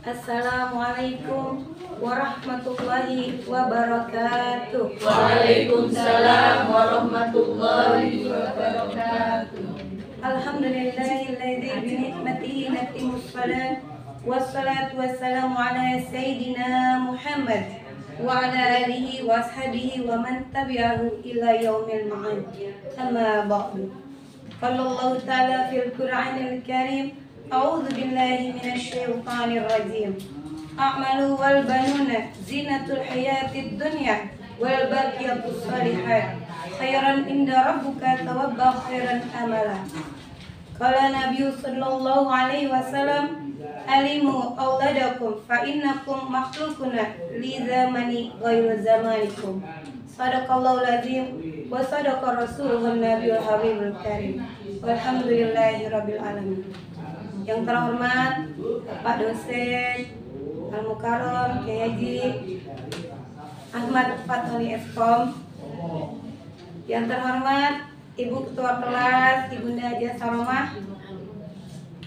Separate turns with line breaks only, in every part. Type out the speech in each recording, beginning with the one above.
Assalamualaikum warahmatullahi wabarakatuh.
Waalaikumsalam warahmatullahi wabarakatuh.
Alhamdulillahilladzi bi ni'matihi natimmus shalah wassalatu wassalamu ala sayyidina Muhammad wa ala alihi wa ashabihi wa man tabi'ahu ila yaumil ma'ad. Amma ba'du. Qala Allah ta'ala fil Qur'anil Karim, A'udzu billahi minasyaitonir rajim. A'malu wal banuna zinatul hayatid dunya wal baqiyatus shalihat khairan inda rabbuka thawabban khairan amala. Qala Nabi sallallahu alaihi wasallam, alimu auladakum fa innakum makhluquna li zamani ghairu zamanikum. Sadaqallahul azim wa sadaqa rasuluhun nabiyul habibul karim. Walhamdulillahirabbil alamin. Yang terhormat Pak dosen Al-Mukarram Kiai Haji Ahmad Fathoni Eskom, yang terhormat Ibu Ketua Kelas Ibunda Haja Saromah,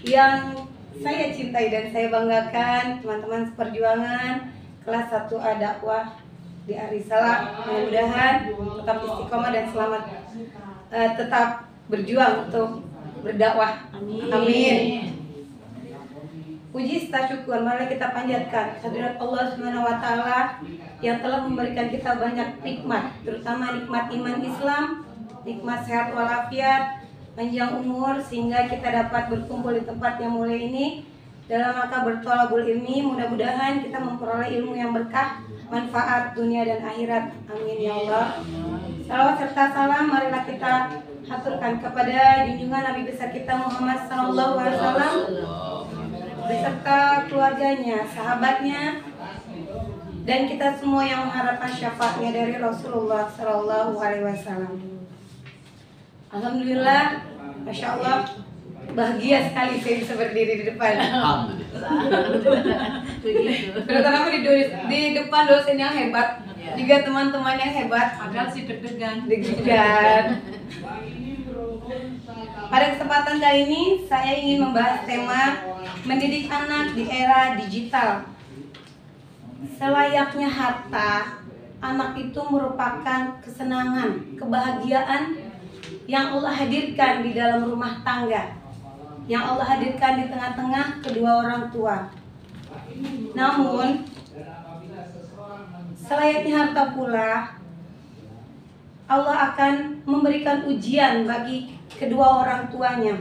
yang saya cintai dan saya banggakan, teman-teman seperjuangan kelas 1A dakwah di Arisalah, mudah-mudahan tetap istiqomah dan selamat tetap berjuang untuk berdakwah. Amin. Puji serta syukur mari kita panjatkan kehadirat Allah Subhanahu wa taala yang telah memberikan kita banyak nikmat, terutama nikmat iman Islam, nikmat sehat walafiat, panjang umur, sehingga kita dapat berkumpul di tempat yang mulia ini dalam rangka bertolabul ilmi. Mudah-mudahan kita memperoleh ilmu yang berkah, manfaat dunia dan akhirat. Amin ya Allah. Salawat serta salam marilah kita haturkan kepada junjungan Nabi besar kita Muhammad sallallahu alaihi wasallam beserta keluarganya, sahabatnya, dan kita semua yang mengharapkan syafaatnya dari Rasulullah sallallahu alaihi wasallam. Alhamdulillah, masya Allah, bahagia sekali saya bisa berdiri di depan. Terutama di depan dosen yang hebat, juga teman-teman yang hebat.
Agak sih deg-degan.
Pada kesempatan kali ini saya ingin membahas tema mendidik anak di era digital. Selayaknya harta, anak itu merupakan kesenangan, kebahagiaan yang Allah hadirkan di dalam rumah tangga, yang Allah hadirkan di tengah-tengah kedua orang tua. Namun selayaknya harta pula Allah akan memberikan ujian bagi kedua orang tuanya.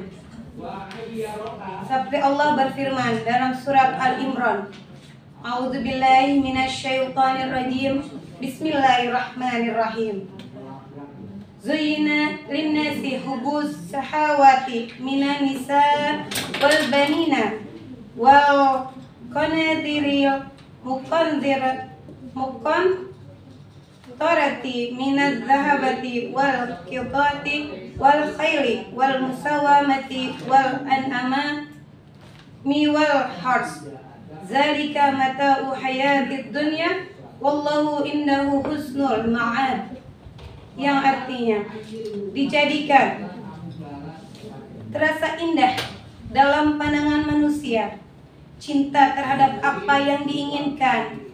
Seperti Allah berfirman dalam surat Al-Imran, A'udzu billahi minasyaitonir rajim. Bismillahirrahmanirrahim. Zuyyina lin-nasi hubus sahawati minan nisa wal banina wal qanatiril muqantarati minadh dhahabati wal qitati wal khayli wal musawamati wal an'ami wal hars. Zalika mata'u hayatid dunya wallahu innahu husnul ma'ad. Yang artinya dijadikan terasa indah dalam pandangan manusia cinta terhadap apa yang diinginkan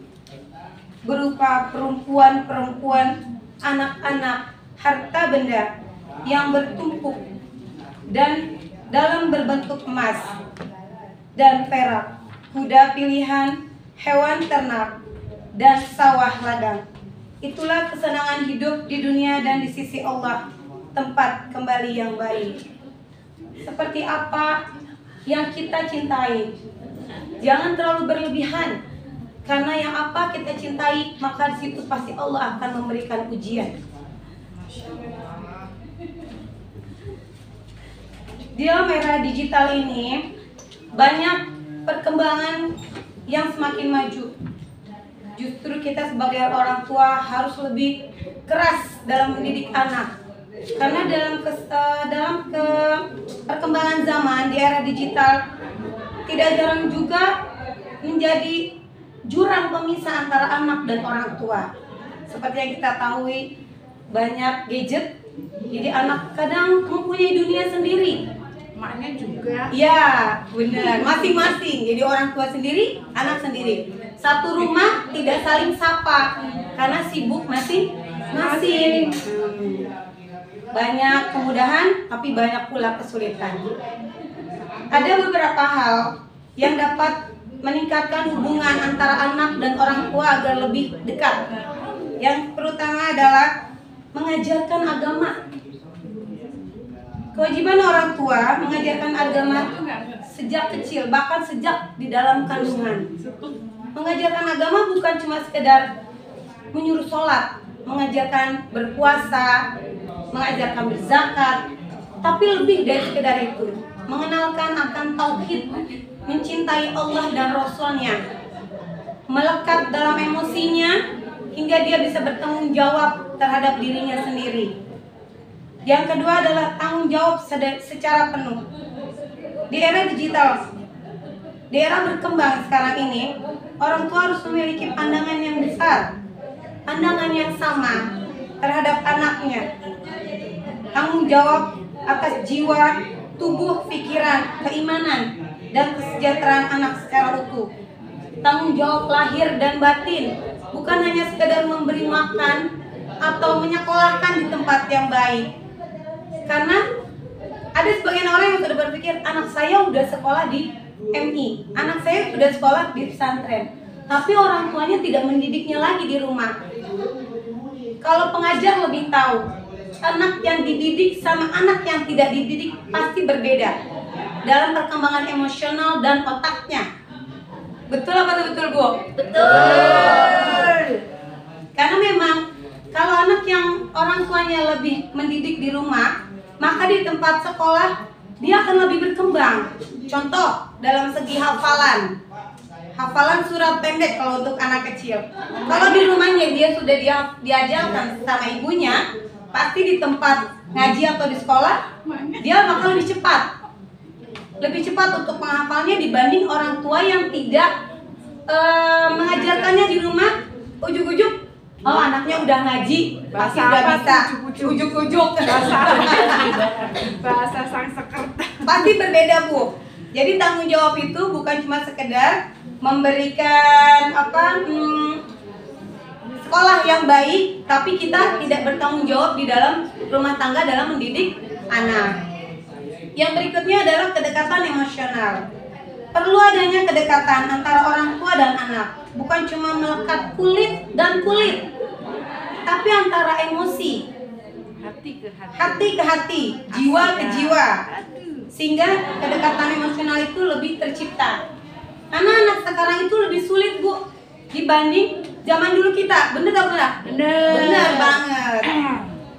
berupa perempuan-perempuan, anak-anak, harta benda yang bertumpuk dan dalam berbentuk emas dan perak, kuda pilihan, hewan ternak, dan sawah ladang. Itulah kesenangan hidup di dunia dan di sisi Allah, tempat kembali yang baik. Seperti apa yang kita cintai, jangan terlalu berlebihan, karena yang apa kita cintai, maka di situ pasti Allah akan memberikan ujian. Di dalam era digital ini banyak perkembangan yang semakin maju. Justru kita sebagai orang tua harus lebih keras dalam mendidik anak, karena dalam perkembangan zaman di era digital tidak jarang juga menjadi jurang pemisah antara anak dan orang tua. Seperti yang kita tahu, banyak gadget, jadi anak kadang mempunyai dunia sendiri.
Emaknya juga.
Iya, benar. Masing-masing. Jadi orang tua sendiri, anak sendiri. Satu rumah tidak saling sapa karena sibuk masing-masing. Banyak kemudahan, tapi banyak pula kesulitan. Ada beberapa hal yang dapat meningkatkan hubungan antara anak dan orang tua agar lebih dekat. Yang pertama adalah mengajarkan agama. Kewajiban orang tua mengajarkan agama sejak kecil, bahkan sejak di dalam kandungan. Mengajarkan agama bukan cuma sekedar menyuruh sholat, mengajarkan berpuasa, mengajarkan berzakat, tapi lebih dari sekedar itu. Mengenalkan akan tauhid, mencintai Allah dan Rasul-Nya, melekat dalam emosinya hingga dia bisa bertanggung jawab terhadap dirinya sendiri. Yang kedua adalah tanggung jawab secara penuh. Di era digital, di era berkembang sekarang ini, orang tua harus memiliki pandangan yang besar, pandangan yang sama terhadap anaknya. Tanggung jawab atas jiwa, tubuh, pikiran, keimanan, dan kesejahteraan anak secara utuh. Tanggung jawab lahir dan batin, bukan hanya sekedar memberi makan atau menyekolahkan di tempat yang baik. Karena ada sebagian orang yang sudah berpikir, anak saya udah sekolah di MI, anak saya sudah sekolah di pesantren, tapi orang tuanya tidak mendidiknya lagi di rumah. Kalau pengajar lebih tahu, anak yang dididik sama anak yang tidak dididik pasti berbeda dalam perkembangan emosional dan otaknya. Betul apa betul, Bu? Betul. Karena memang kalau anak yang orang tuanya lebih mendidik di rumah, maka di tempat sekolah dia akan lebih berkembang. Contoh dalam segi hafalan surat pendek kalau untuk anak kecil. Kalau di rumahnya dia sudah diajarkan sama ibunya, pasti di tempat ngaji atau di sekolah dia bakal lebih cepat untuk menghafalnya dibanding orang tua yang tidak mengajarkannya di rumah. Ujuk-ujuk, oh anaknya udah ngaji, pasti udah bisa. Ujuk-ujuk.
Bahasa Sanskerta.
Pasti berbeda, Bu. Jadi tanggung jawab itu bukan cuma sekedar memberikan sekolah yang baik, tapi kita tidak bertanggung jawab di dalam rumah tangga dalam mendidik anak. Yang berikutnya adalah kedekatan emosional. Perlu adanya kedekatan antara orang tua dan anak, bukan cuma melekat kulit dan kulit, tapi antara emosi, hati ke hati, jiwa ke jiwa, sehingga kedekatan emosional itu lebih tercipta. Karena anak sekarang itu lebih sulit, Bu, dibanding zaman dulu kita. Bener gak bener? Bener banget.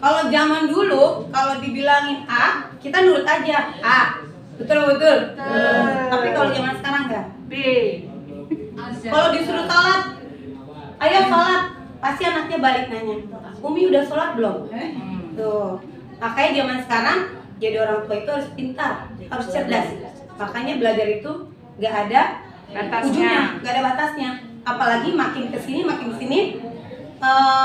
Kalau zaman dulu, kalau dibilangin A, kita nurut aja A. Betul. Tapi kalau zaman sekarang enggak.
B.
Kalau disuruh sholat, ayo sholat, pasti anaknya balik nanya, Umi udah sholat belum? Tuh. Makanya zaman sekarang jadi orang tua itu harus pintar, harus cerdas. Makanya belajar itu nggak ada ujungnya, nggak ada batasnya. Apalagi makin kesini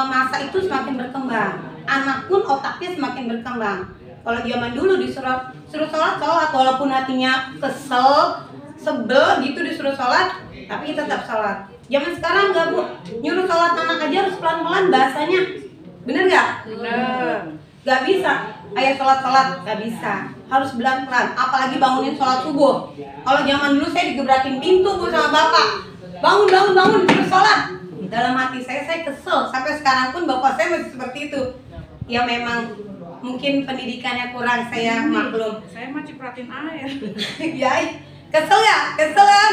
masa itu semakin berkembang. Anak pun otaknya semakin berkembang. Kalau zaman dulu suruh sholat, walaupun hatinya kesel, sebel gitu disuruh sholat, tapi tetap sholat. Zaman sekarang nggak, Bu, nyuruh sholat anak aja harus pelan-pelan bahasanya. Bener nggak?
Bener.
Gak bisa, ayo sholat, gak bisa. Harus pelan-pelan, apalagi bangunin sholat subuh. Kalau zaman dulu saya digebrakin pintu, Bu, sama bapak. Bangun, terus sholat. Dalam hati saya kesel. Sampai sekarang pun bapak saya masih seperti itu. Ya memang mungkin pendidikannya kurang, saya maklum.
Saya mah cipratin air.
Ya, kesel ya.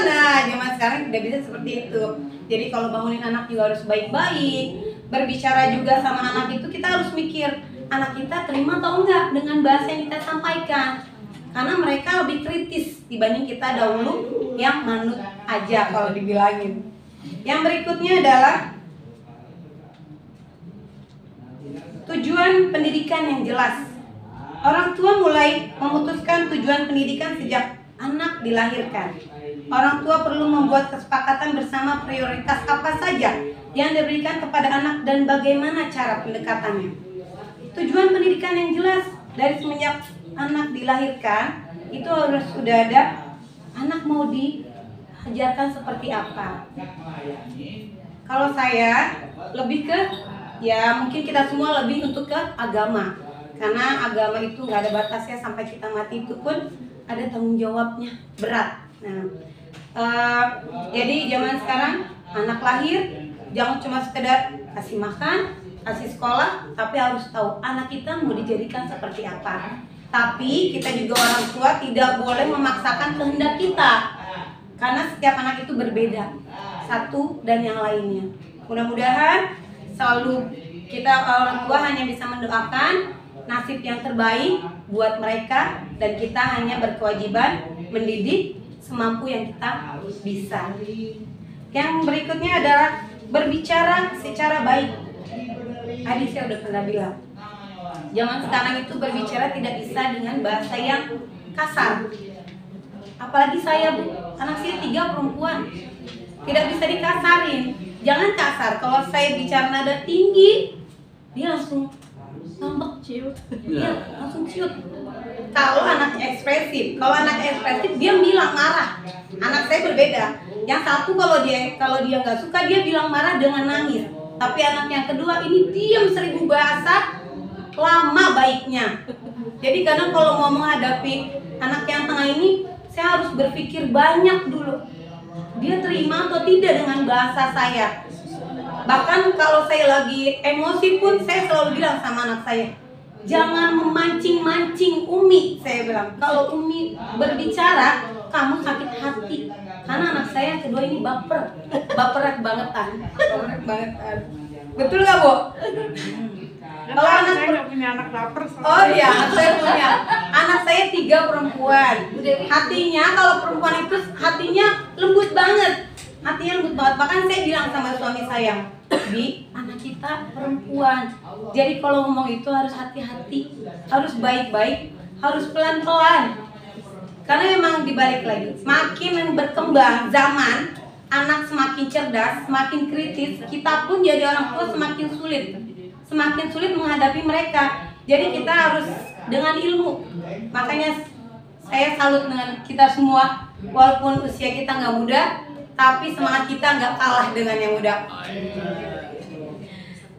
Nah, zaman sekarang tidak bisa seperti itu. Jadi kalau bangunin anak juga harus baik-baik. Berbicara juga sama anak itu kita harus mikir, anak kita terima atau enggak dengan bahasa yang kita sampaikan. Karena mereka lebih kritis dibanding kita dahulu yang manut aja kalau dibilangin. Yang berikutnya adalah tujuan pendidikan yang jelas. Orang tua mulai memutuskan tujuan pendidikan sejak anak dilahirkan. Orang tua perlu membuat kesepakatan bersama prioritas apa saja yang diberikan kepada anak dan bagaimana cara pendekatannya. Tujuan pendidikan yang jelas dari semenjak anak dilahirkan itu harus sudah ada anak mau diajarkan seperti apa. Kalau saya lebih ke, ya mungkin kita semua lebih untuk ke agama, karena agama itu nggak ada batasnya, sampai kita mati itu pun ada tanggung jawabnya, berat. Nah, jadi zaman sekarang anak lahir jangan cuma sekedar kasih makan, kasih sekolah, tapi harus tahu anak kita mau dijadikan seperti apa. Tapi kita juga orang tua tidak boleh memaksakan kehendak kita, karena setiap anak itu berbeda, satu dan yang lainnya. Mudah-mudahan selalu kita orang tua hanya bisa mendoakan nasib yang terbaik buat mereka, dan kita hanya berkewajiban mendidik semampu yang kita bisa. Yang berikutnya adalah berbicara secara baik. Tadi saya udah pernah bilang, zaman sekarang itu berbicara tidak bisa dengan bahasa yang kasar. Apalagi saya, Bu, anak saya 3 perempuan, tidak bisa dikasarin. Jangan kasar, kalau saya bicara nada tinggi, dia langsung ngambek, ciut. Iya, langsung ciut. Kalau anaknya ekspresif, dia bilang marah. Anak saya berbeda. Yang satu kalau dia nggak suka, dia bilang marah dengan nangis. Tapi anak yang kedua ini diam 1000 bahasa, lama baiknya. Jadi kadang kalau mau menghadapi anak yang tengah ini, saya harus berpikir banyak dulu. Dia terima atau tidak dengan bahasa saya. Bahkan kalau saya lagi emosi pun, saya selalu bilang sama anak saya, jangan memancing-mancing Umi, saya bilang. Kalau Umi berbicara, kamu sakit hati. Karena anak saya yang kedua ini baperan bangetan. Betul nggak, Bu? Kalau anak
saya nggak punya anak baper.
Oh iya, saya punya. Anak saya 3 perempuan. Hatinya, kalau perempuan itu hatinya lembut banget. Bahkan saya bilang sama suami saya, Bi, anak kita perempuan. Jadi kalau ngomong itu harus hati-hati, harus baik-baik, harus pelan-pelan. Karena memang dibalik lagi, semakin berkembang zaman, anak semakin cerdas, semakin kritis, kita pun jadi orang tua semakin sulit menghadapi mereka. Jadi kita harus dengan ilmu. Makanya saya salut dengan kita semua, walaupun usia kita nggak muda, tapi semangat kita nggak kalah dengan yang muda.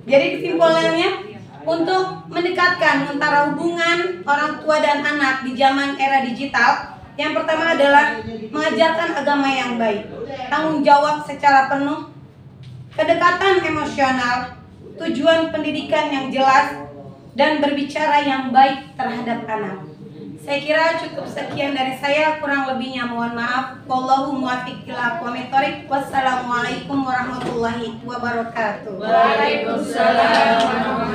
Jadi kesimpulannya, untuk mendekatkan antara hubungan orang tua dan anak di zaman era digital, yang pertama adalah mengajarkan agama yang baik, tanggung jawab secara penuh, kedekatan emosional, tujuan pendidikan yang jelas, dan berbicara yang baik terhadap anak. Saya kira cukup sekian dari saya, kurang lebihnya mohon maaf. Wallahu muwaffiq ila aqwamit thoriq. Wassalamualaikum warahmatullahi wabarakatuh.
Waalaikumsalam.